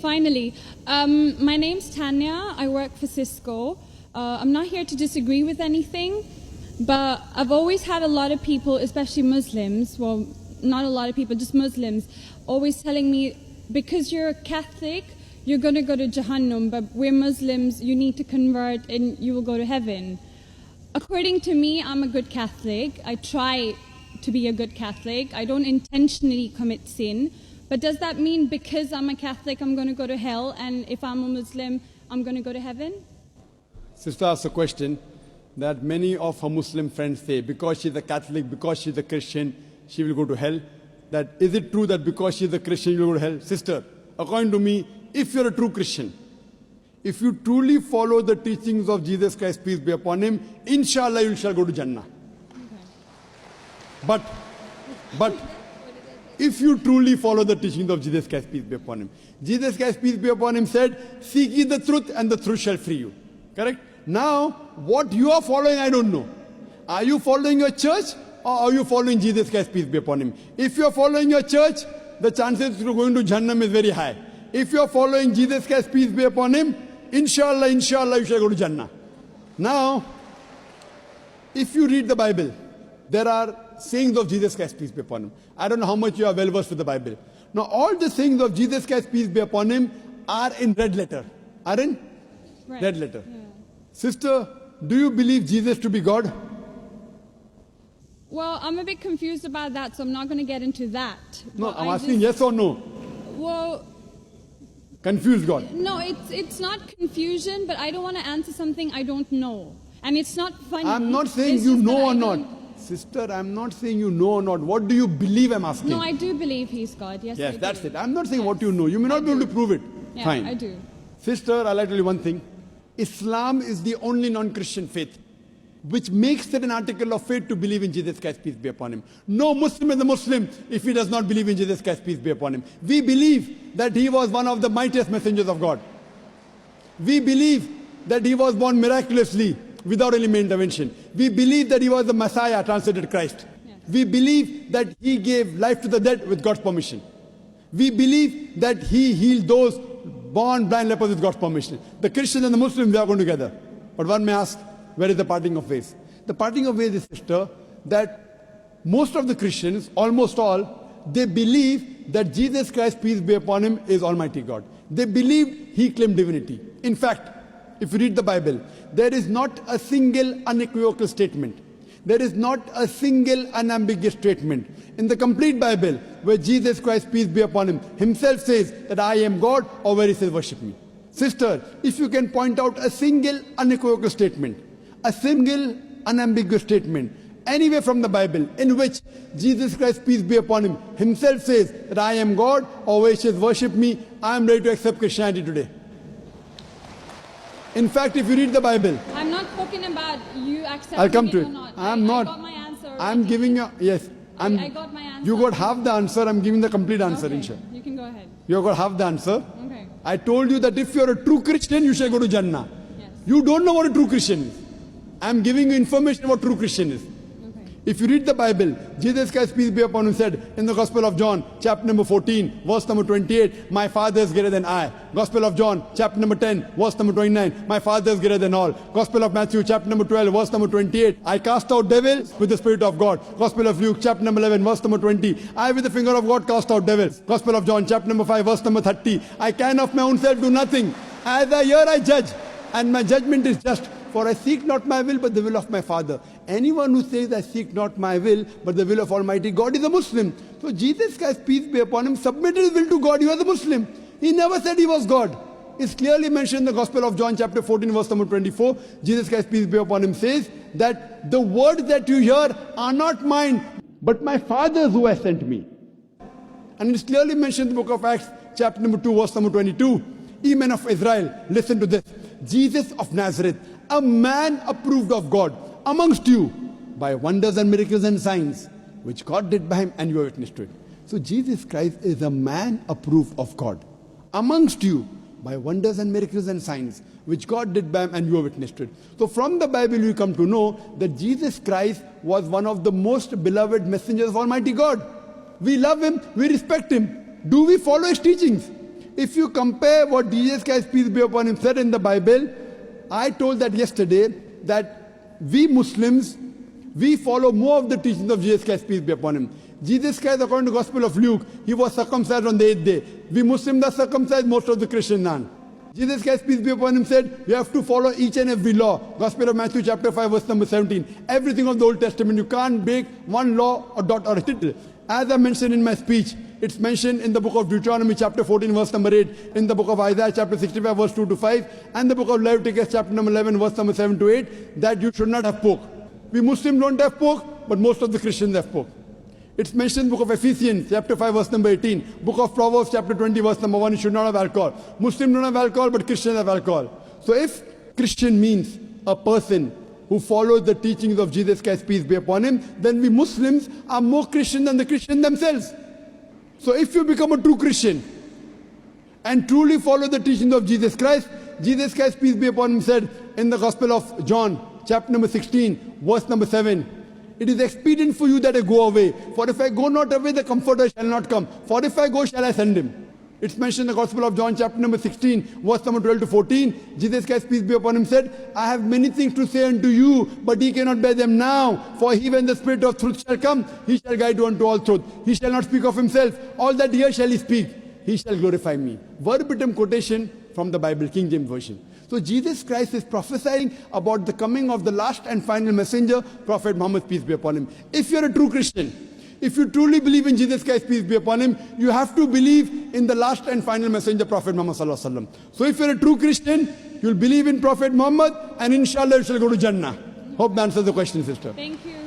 Finally, my name's Tanya. I work for Cisco. I'm not here to disagree with anything, but I've always had a lot of people, especially Muslims, well, not a lot of people, just Muslims, always telling me, because you're a Catholic, you're going to go to Jahannam, but we're Muslims, you need to convert and you will go to heaven. According to me, I'm a good Catholic. I try to be a good Catholic. I don't intentionally commit sin. But does that mean because I'm a Catholic, I'm going to go to hell, and if I'm a Muslim, I'm going to go to heaven? Sister asked a question that many of her Muslim friends say, because she's a Catholic, because she's a Christian, she will go to hell. That is it true that because she's a Christian, you will go to hell? Sister, according to me, if you're a true Christian, if you truly follow the teachings of Jesus Christ, peace be upon him, inshallah you shall go to Jannah. Okay. But if you truly follow the teachings of Jesus Christ, peace be upon him. Jesus Christ, peace be upon him, said, seek ye the truth and the truth shall free you. Correct? Now, what you are following, I don't know. Are you following your church or are you following Jesus Christ, peace be upon him? If you are following your church, the chances of going to Jannah is very high. If you are following Jesus Christ, peace be upon him, inshallah, you shall go to Jannah. Now, if you read the Bible, there are sayings of Jesus Christ, peace be upon him. I don't know how much you are well versed with the Bible. Now, all the sayings of Jesus Christ, peace be upon him, are in red letter. Are in red letter. Yeah. Sister, do you believe Jesus to be God? Well, I'm a bit confused about that, so I'm not going to get into that. No, I'm asking yes or no. Well, confused God. No, it's not confusion, but I don't want to answer something I don't know. And it's not funny. I'm not saying you know or not. Sister, I'm not saying you know or not. What do you believe, I'm asking? No, I do believe he's God. Yes, yes, that's do. it. I'm not saying what you know. You may not be able to prove it. Yeah, fine. I do. Sister, I'll tell you one thing. Islam is the only non-Christian faith which makes it an article of faith to believe in Jesus Christ, peace be upon him. No Muslim is a Muslim if he does not believe in Jesus Christ, peace be upon him. We believe that he was one of the mightiest messengers of God. We believe that he was born miraculously without any intervention. We believe that he was the Messiah, translated Christ. Yes. We believe that he gave life to the dead with God's permission. We believe that he healed those born blind lepers with God's permission. The Christians and the Muslims, they are going together. But one may ask, where is the parting of ways? The parting of ways is, sister, that most of the Christians, almost all, they believe that Jesus Christ, peace be upon him, is Almighty God. They believe he claimed divinity. In fact, if you read the Bible, there is not a single unequivocal statement. There is not a single unambiguous statement in the complete Bible where Jesus Christ, peace be upon him, himself says that I am God, or where he says worship me. Sister, if you can point out a single unequivocal statement, a single unambiguous statement, anywhere from the Bible in which Jesus Christ, peace be upon him, himself says that I am God, or where he says worship me, I am ready to accept Christianity today. In fact, if you read the Bible, I'm not talking about you accepting I'll come to it it. or not. I got my answer. I'm giving you, yes. I got my answer. You got half the answer, I'm giving the complete answer, okay, inshallah. You can go ahead. You got half the answer. Okay. I told you that if you're a true Christian, you shall go to Jannah. Yes. You don't know what a true Christian is. I'm giving you information about true Christian is. If you read the Bible, Jesus Christ, peace be upon him, said in the Gospel of John, chapter number 14, verse number 28, my Father is greater than I. Gospel of John, chapter number 10, verse number 29, my Father is greater than all. Gospel of Matthew, chapter number 12, verse number 28, I cast out devils with the Spirit of God. Gospel of Luke, chapter number 11, verse number 20, I with the finger of God cast out devils. Gospel of John, chapter number 5, verse number 30, I can of my own self do nothing. As I hear, I judge, and my judgment is just. For I seek not my will, but the will of my Father. Anyone who says, I seek not my will, but the will of Almighty God is a Muslim. So Jesus Christ, peace be upon him, submitted his will to God. He was a Muslim. He never said he was God. It's clearly mentioned in the Gospel of John, chapter 14, verse number 24. Jesus Christ, peace be upon him, says that the words that you hear are not mine, but my Father's who has sent me. And it's clearly mentioned in the book of Acts, chapter number 2, verse number 22. Ye men of Israel, listen to this. Jesus of Nazareth, a man approved of God amongst you by wonders and miracles and signs, which God did by him, and you are witness to it. So Jesus Christ is a man approved of God amongst you by wonders and miracles and signs, which God did by him, and you are witness to it. So from the Bible you come to know that Jesus Christ was one of the most beloved messengers of Almighty God. We love him, we respect him. Do we follow his teachings? If you compare what Jesus Christ, peace be upon him, said in the Bible, I told that yesterday, that we Muslims, we follow more of the teachings of Jesus Christ, peace be upon him. Jesus Christ, according to the Gospel of Luke, he was circumcised on the 8th day. We Muslims are circumcised, most of the Christians aren't. Jesus Christ, peace be upon him, said, you have to follow each and every law. Gospel of Matthew chapter 5, verse number 17. Everything of the Old Testament, you can't break one law or dot or a tittle. As I mentioned in my speech, it's mentioned in the book of Deuteronomy chapter 14, verse number 8, in the book of Isaiah chapter 65, verse 2 to 5, and the book of Leviticus chapter number 11, verse number 7 to 8, that you should not have pork. We Muslims don't have pork, but most of the Christians have pork. It's mentioned in the book of Ephesians, chapter 5, verse number 18. Book of Proverbs, chapter 20, verse number 1, you should not have alcohol. Muslims don't have alcohol, but Christians have alcohol. So if Christian means a person who follows the teachings of Jesus Christ, peace be upon him, then we Muslims are more Christian than the Christians themselves. So if you become a true Christian and truly follow the teachings of Jesus Christ, peace be upon him, said in the Gospel of John, chapter number 16, verse number 7, it is expedient for you that I go away. For if I go not away, the Comforter shall not come. For if I go, shall I send him. It's mentioned in the Gospel of John, chapter number 16, verse number 12 to 14. Jesus Christ, peace be upon him, said, I have many things to say unto you, but ye cannot bear them now. For he, when the Spirit of truth shall come, he shall guide you unto all truth. He shall not speak of himself. All that here shall he speak. He shall glorify me. Verbatim quotation from the Bible, King James Version. So Jesus Christ is prophesying about the coming of the last and final messenger, Prophet Muhammad, peace be upon him. If you're a true Christian, if you truly believe in Jesus Christ, peace be upon him, you have to believe in the last and final messenger, Prophet Muhammad sallallahu alaihi wasallam. So if you're a true Christian, you'll believe in Prophet Muhammad, and inshallah you shall go to Jannah. Hope that answers the question, sister. Thank you.